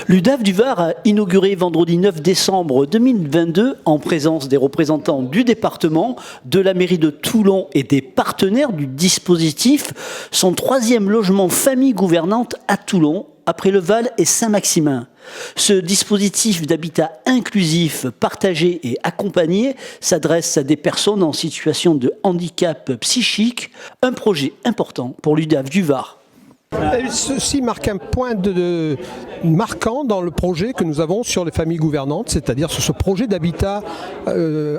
L'UDAF du Var a inauguré vendredi 9 décembre 2022 en présence des représentants du département, de la mairie de Toulon et des partenaires du dispositif son troisième logement famille gouvernante à Toulon, après Le Val et Saint-Maximin. Ce dispositif d'habitat inclusif, partagé et accompagné s'adresse à des personnes en situation de handicap psychique, un projet important pour l'UDAF du Var. Ceci marque un point marquant dans le projet que nous avons sur les familles gouvernantes, c'est-à-dire sur ce projet d'habitat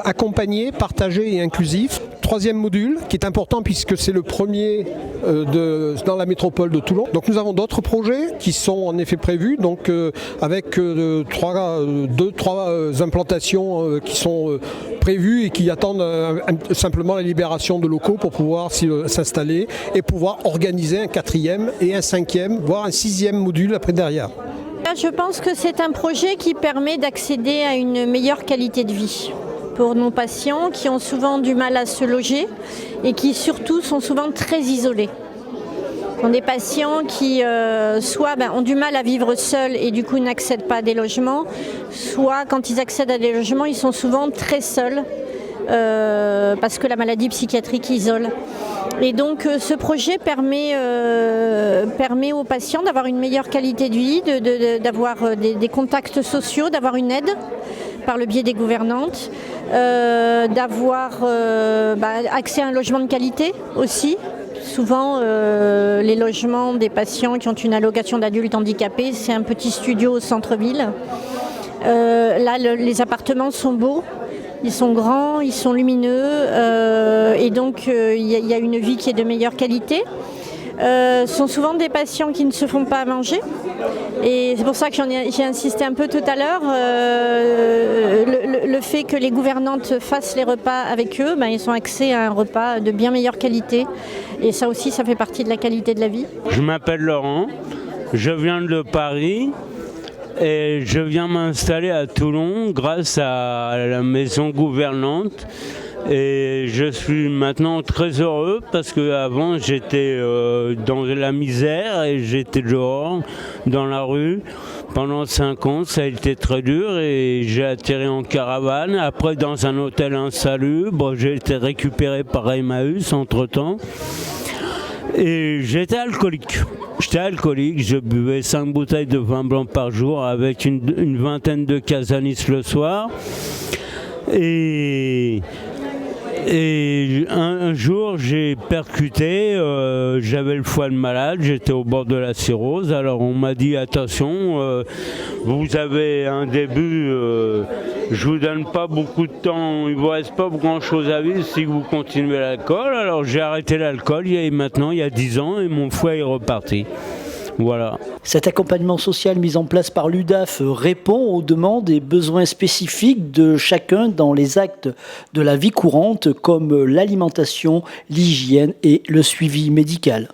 accompagné, partagé et inclusif. Troisième module qui est important puisque c'est le premier dans la métropole de Toulon. Donc nous avons d'autres projets qui sont en effet prévus, donc avec trois implantations qui sont prévues et qui attendent simplement la libération de locaux pour pouvoir s'installer et pouvoir organiser un quatrième et un cinquième, voire un sixième module après derrière. Je pense que c'est un projet qui permet d'accéder à une meilleure qualité de vie pour nos patients qui ont souvent du mal à se loger et qui surtout sont souvent très isolés. Ce sont des patients qui soit ont du mal à vivre seuls et du coup n'accèdent pas à des logements, soit quand ils accèdent à des logements, ils sont souvent très seuls parce que la maladie psychiatrique isole. Et donc ce projet permet aux patients d'avoir une meilleure qualité de vie, d'avoir des contacts sociaux, d'avoir une aide par le biais des gouvernantes, d'avoir accès à un logement de qualité aussi. Souvent, les logements des patients qui ont une allocation d'adultes handicapés, c'est un petit studio au centre-ville. Là, les appartements sont beaux. Ils sont grands, ils sont lumineux et donc il y a une vie qui est de meilleure qualité. Ce sont souvent des patients qui ne se font pas à manger et c'est pour ça que j'ai insisté un peu tout à l'heure. Le fait que les gouvernantes fassent les repas avec eux, ils ont accès à un repas de bien meilleure qualité et ça aussi, ça fait partie de la qualité de la vie. Je m'appelle Laurent, je viens de Paris. Et je viens m'installer à Toulon grâce à la maison gouvernante et je suis maintenant très heureux parce qu'avant j'étais dans la misère et j'étais dehors dans la rue. Pendant 5 ans, ça a été très dur et j'ai atterri en caravane. Après dans un hôtel insalubre, j'ai été récupéré par Emmaüs entre-temps. Et j'étais alcoolique, je buvais 5 bouteilles de vin blanc par jour avec une vingtaine de casanis le soir. Et un jour j'ai percuté, j'avais le foie de malade, j'étais au bord de la cirrhose, alors on m'a dit attention, vous avez un début, je vous donne pas beaucoup de temps, il vous reste pas grand chose à vivre si vous continuez l'alcool. Alors j'ai arrêté l'alcool il y a 10 ans et mon foie est reparti. Voilà. Cet accompagnement social mis en place par l'UDAF répond aux demandes et besoins spécifiques de chacun dans les actes de la vie courante comme l'alimentation, l'hygiène et le suivi médical.